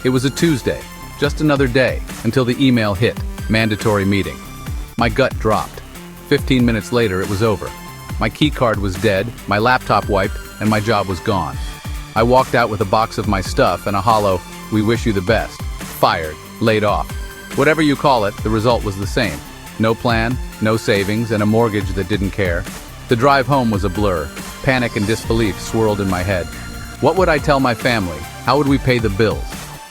It was a Tuesday, just another day, until the email hit, mandatory meeting. My gut dropped. 15 minutes later, it was over. My keycard was dead, my laptop wiped, and my job was gone. I walked out with a box of my stuff and a hollow, "We wish you the best." Fired, laid off. Whatever you call it, the result was the same. No plan, no savings, and a mortgage that didn't care. The drive home was a blur. Panic and disbelief swirled in my head. What would I tell my family? How would we pay the bills?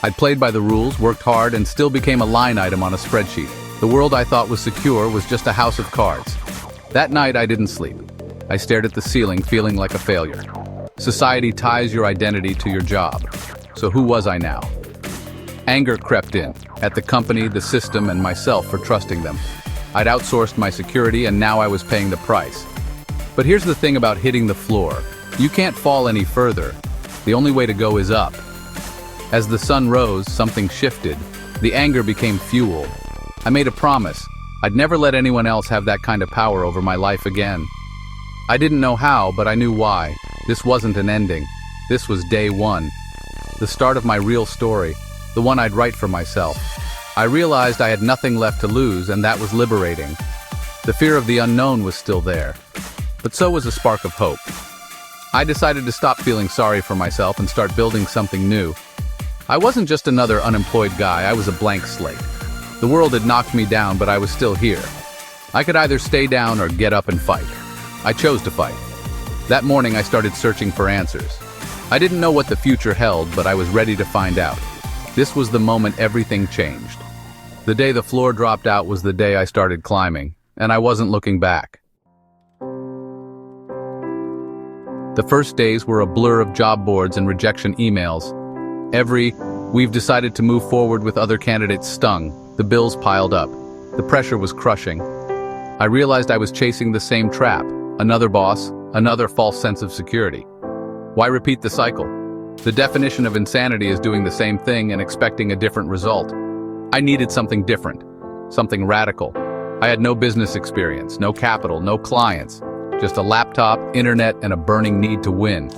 I'd played by the rules, worked hard, and still became a line item on a spreadsheet. The world I thought was secure was just a house of cards. That night, I didn't sleep. I stared at the ceiling, feeling like a failure. Society ties your identity to your job. So who was I now? Anger crept in, at the company, the system, and myself for trusting them. I'd outsourced my security, and now I was paying the price. But here's the thing about hitting the floor. You can't fall any further. The only way to go is up. As the sun rose, something shifted. The anger became fuel. I made a promise. I'd never let anyone else have that kind of power over my life again. I didn't know how, but I knew why. This wasn't an ending. This was day one. The start of my real story, the one I'd write for myself. I realized I had nothing left to lose, and that was liberating. The fear of the unknown was still there, but so was a spark of hope. I decided to stop feeling sorry for myself and start building something new. I wasn't just another unemployed guy, I was a blank slate. The world had knocked me down, but I was still here. I could either stay down or get up and fight. I chose to fight. That morning I started searching for answers. I didn't know what the future held, but I was ready to find out. This was the moment everything changed. The day the floor dropped out was the day I started climbing, and I wasn't looking back. The first days were a blur of job boards and rejection emails. We've decided to move forward with other candidates stung. The bills piled up. The pressure was crushing. I realized I was chasing the same trap. Another boss, another false sense of security. Why repeat the cycle? The definition of insanity is doing the same thing and expecting a different result. I needed something different, something radical. I had no business experience, no capital, no clients, just a laptop, internet, and a burning need to win.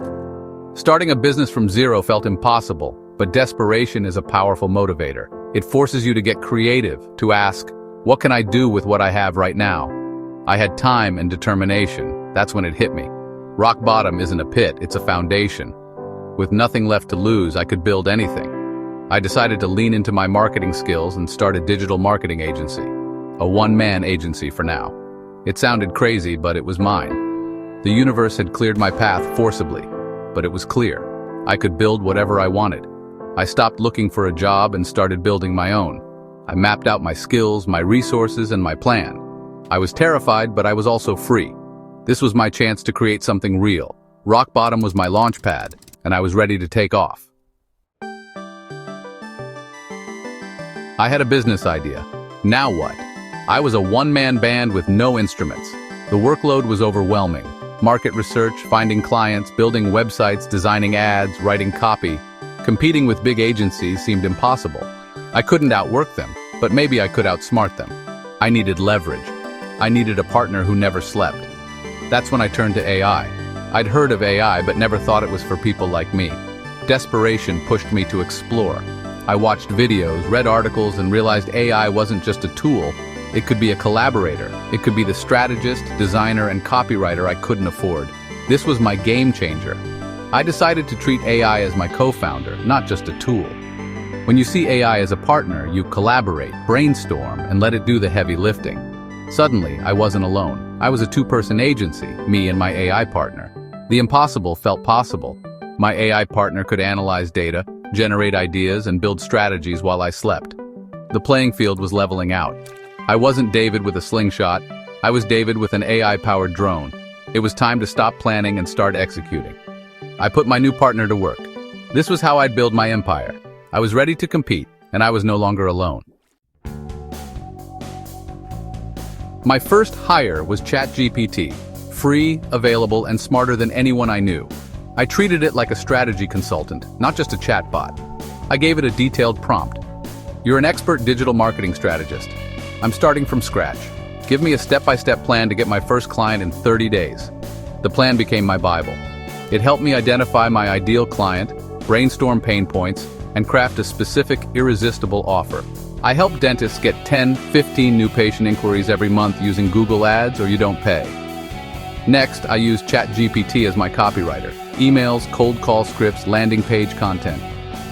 Starting a business from zero felt impossible, but desperation is a powerful motivator. It forces you to get creative, to ask, what can I do with what I have right now? I had time and determination. That's when it hit me. Rock bottom isn't a pit, it's a foundation. With nothing left to lose, I could build anything. I decided to lean into my marketing skills and start a digital marketing agency. A one-man agency for now. It sounded crazy, but it was mine. The universe had cleared my path forcibly, but it was clear. I could build whatever I wanted. I stopped looking for a job and started building my own. I mapped out my skills, my resources, and my plan. I was terrified, but I was also free. This was my chance to create something real. Rock bottom was my launch pad, and I was ready to take off. I had a business idea. Now what? I was a one-man band with no instruments. The workload was overwhelming. Market research, finding clients, building websites, designing ads, writing copy. Competing with big agencies seemed impossible. I couldn't outwork them, but maybe I could outsmart them. I needed leverage. I needed a partner who never slept. That's when I turned to AI. I'd heard of AI, but never thought it was for people like me. Desperation pushed me to explore. I watched videos, read articles, and realized AI wasn't just a tool. It could be a collaborator. It could be the strategist, designer, and copywriter I couldn't afford. This was my game changer. I decided to treat AI as my co-founder, not just a tool. When you see AI as a partner, you collaborate, brainstorm, and let it do the heavy lifting. Suddenly, I wasn't alone. I was a two-person agency, me and my AI partner. The impossible felt possible. My AI partner could analyze data, generate ideas, and build strategies while I slept. The playing field was leveling out. I wasn't David with a slingshot. I was David with an AI-powered drone. It was time to stop planning and start executing. I put my new partner to work. This was how I'd build my empire. I was ready to compete, and I was no longer alone. My first hire was ChatGPT, free, available, and smarter than anyone I knew. I treated it like a strategy consultant, not just a chatbot. I gave it a detailed prompt. You're an expert digital marketing strategist. I'm starting from scratch. Give me a step-by-step plan to get my first client in 30 days. The plan became my Bible. It helped me identify my ideal client, brainstorm pain points, and craft a specific, irresistible offer. I help dentists get 10, 15 new patient inquiries every month using Google Ads, or you don't pay. Next, I use ChatGPT as my copywriter. Emails, cold call scripts, landing page content.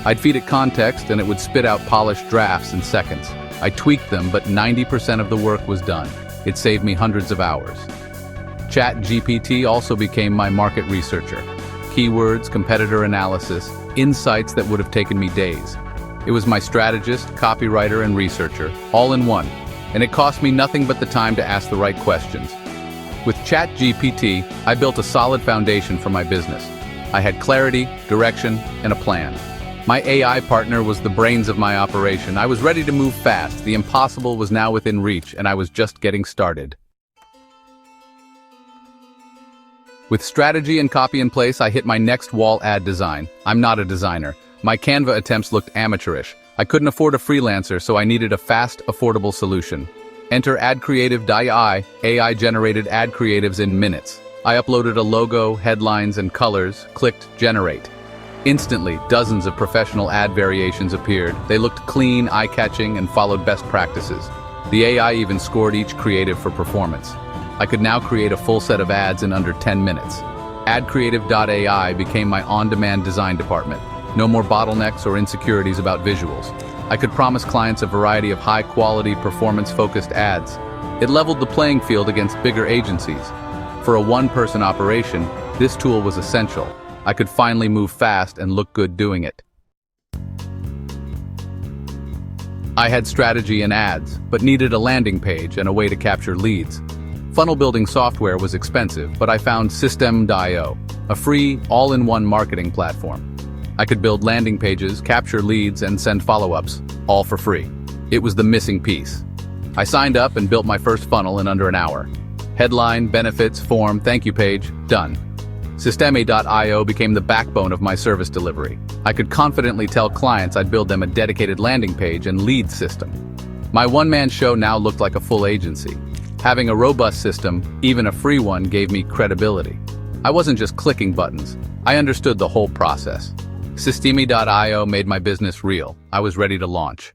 I'd feed it context and it would spit out polished drafts in seconds. I tweaked them, but 90% of the work was done. It saved me hundreds of hours. ChatGPT also became my market researcher. Keywords, competitor analysis, insights that would have taken me days. It was my strategist, copywriter, and researcher, all in one. And it cost me nothing but the time to ask the right questions. With ChatGPT, I built a solid foundation for my business. I had clarity, direction, and a plan. My AI partner was the brains of my operation. I was ready to move fast. The impossible was now within reach, and I was just getting started. With strategy and copy in place, I hit my next wall ad design. I'm not a designer. My Canva attempts looked amateurish. I couldn't afford a freelancer, so I needed a fast, affordable solution. Enter AdCreative.ai, AI-generated ad creatives in minutes. I uploaded a logo, headlines, and colors, clicked Generate. Instantly, dozens of professional ad variations appeared. They looked clean, eye-catching, and followed best practices. The AI even scored each creative for performance. I could now create a full set of ads in under 10 minutes. AdCreative.ai became my on-demand design department. No more bottlenecks or insecurities about visuals. I could promise clients a variety of high-quality, performance-focused ads. It leveled the playing field against bigger agencies. For a one-person operation, this tool was essential. I could finally move fast and look good doing it. I had strategy and ads, but needed a landing page and a way to capture leads. Funnel building software was expensive, but I found System.io, a free, all-in-one marketing platform. I could build landing pages, capture leads, and send follow-ups, all for free. It was the missing piece. I signed up and built my first funnel in under an hour. Headline, benefits, form, thank you page, done. System.io became the backbone of my service delivery. I could confidently tell clients I'd build them a dedicated landing page and lead system. My one-man show now looked like a full agency. Having a robust system, even a free one, gave me credibility. I wasn't just clicking buttons. I understood the whole process. System.io made my business real. I was ready to launch.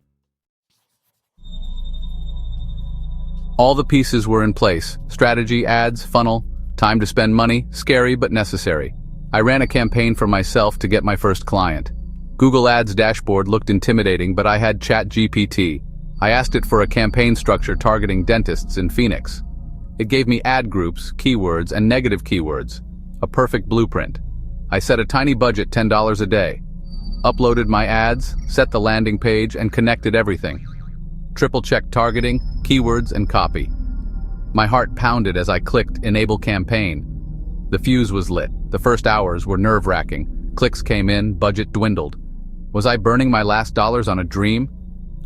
All the pieces were in place: strategy, ads, funnel, time to spend money, scary but necessary. I ran a campaign for myself to get my first client. Google Ads dashboard looked intimidating, but I had ChatGPT. I asked it for a campaign structure targeting dentists in Phoenix. It gave me ad groups, keywords, and negative keywords. A perfect blueprint. I set a tiny budget, $10 a day. Uploaded my ads, set the landing page, and connected everything. Triple-checked targeting, keywords, and copy. My heart pounded as I clicked Enable Campaign. The fuse was lit. The first hours were nerve-wracking. Clicks came in, budget dwindled. Was I burning my last dollars on a dream?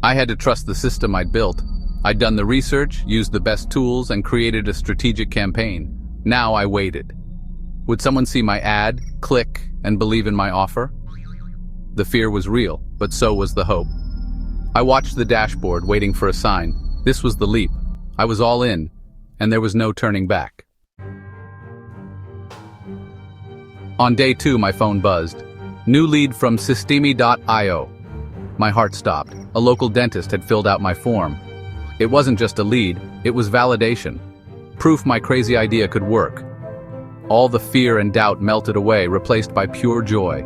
I had to trust the system I'd built. I'd done the research, used the best tools, and created a strategic campaign. Now I waited. Would someone see my ad, click, and believe in my offer? The fear was real, but so was the hope. I watched the dashboard, waiting for a sign. This was the leap. I was all in, and there was no turning back. On day 2, my phone buzzed. New lead from System.io. My heart stopped. A local dentist had filled out my form. It wasn't just a lead, it was validation. Proof my crazy idea could work. All the fear and doubt melted away, replaced by pure joy.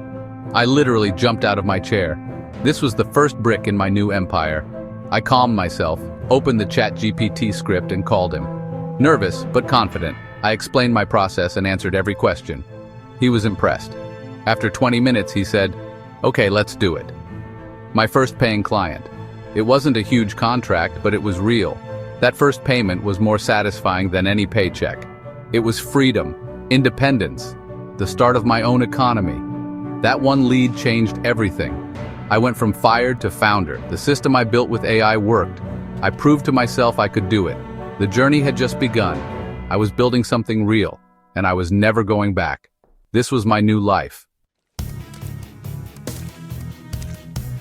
I literally jumped out of my chair. This was the first brick in my new empire. I calmed myself, opened the ChatGPT script, and called him. Nervous, but confident, I explained my process and answered every question. He was impressed. After 20 minutes, he said, "Okay, let's do it." My first paying client. It wasn't a huge contract, but it was real. That first payment was more satisfying than any paycheck. It was freedom, independence, the start of my own economy. That one lead changed everything. I went from fired to founder. The system I built with AI worked. I proved to myself I could do it. The journey had just begun. I was building something real, and I was never going back. This was my new life.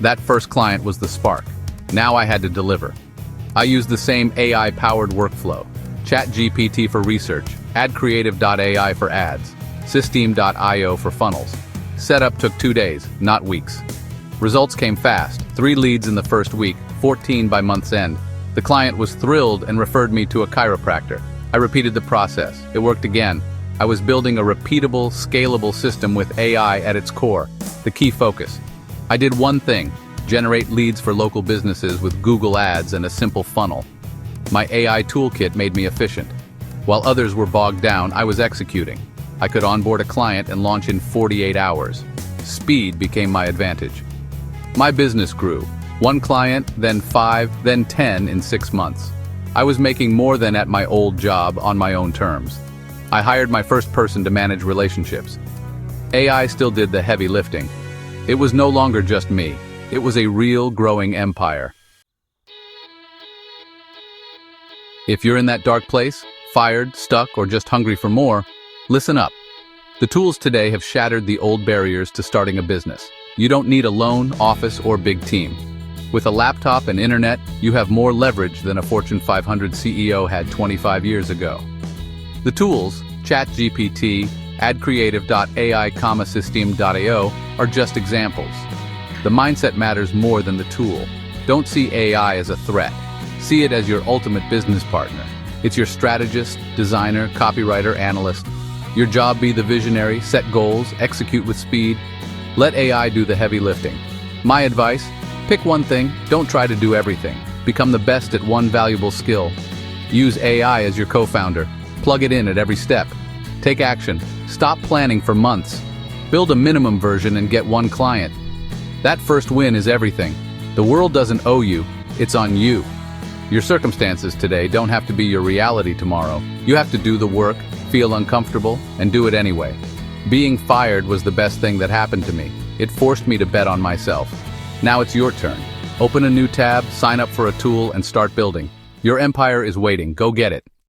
That first client was the spark. Now I had to deliver. I used the same AI-powered workflow. ChatGPT for research, AdCreative.ai for ads, System.io for funnels. Setup took 2 days, not weeks. Results came fast, 3 leads in the first week, 14 by month's end. The client was thrilled and referred me to a chiropractor. I repeated the process. It worked again. I was building a repeatable, scalable system with AI at its core, the key focus. I did one thing: generate leads for local businesses with Google Ads and a simple funnel. My AI toolkit made me efficient. While others were bogged down, I was executing. I could onboard a client and launch in 48 hours. Speed became my advantage. My business grew. 1 client, then 5, then 10 in 6 months. I was making more than at my old job on my own terms. I hired my first person to manage relationships. AI still did the heavy lifting. It was no longer just me. It was a real growing empire. If you're in that dark place, fired, stuck, or just hungry for more, listen up. The tools today have shattered the old barriers to starting a business. You don't need a loan, office, or big team. With a laptop and internet, you have more leverage than a Fortune 500 CEO had 25 years ago. The tools, ChatGPT, AdCreative.ai, System.io, are just examples. The mindset matters more than the tool. Don't see AI as a threat. See it as your ultimate business partner. It's your strategist, designer, copywriter, analyst. Your job: be the visionary, set goals, execute with speed. Let AI do the heavy lifting. My advice: pick one thing, don't try to do everything. Become the best at one valuable skill. Use AI as your co-founder. Plug it in at every step. Take action. Stop planning for months. Build a minimum version and get 1 client. That first win is everything. The world doesn't owe you, it's on you. Your circumstances today don't have to be your reality tomorrow. You have to do the work, feel uncomfortable, and do it anyway. Being fired was the best thing that happened to me. It forced me to bet on myself. Now it's your turn. Open a new tab, sign up for a tool, and start building. Your empire is waiting. Go get it.